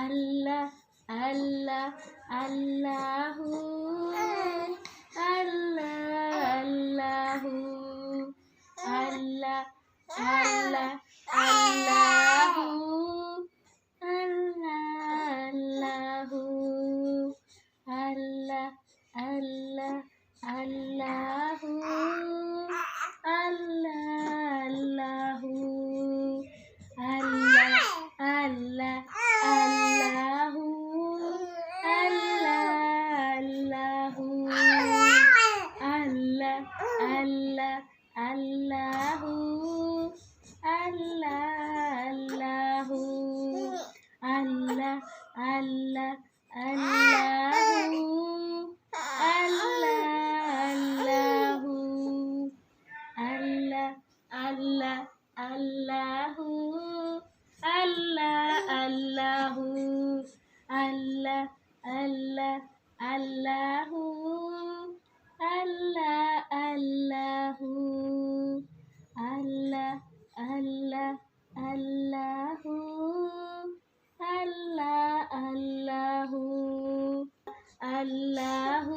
আল্লাহ আল্লাহ আল্লাহু আল্লাহ আল্লাহু আল্লাহ আল্লাহ আল্লাহু আল্লাহ আল্লাহ আল্লাহু আল্লাহ আল্লাহ আল্লাহ আল্লাহু আল্লাহু আল্লাহ আল্লাহ আল্লাহু আল্লাহু আল্লাহ আল্লাহ আল্লাহু আল্লাহু আল্লাহ আল্লাহ আল্লাহু আল্লাহু আল্লাহ আল্লাহ আল্লাহু আল্লাহু আল্লাহ আল্লাহ আল্লাহু আল্লাহু আল্লাহু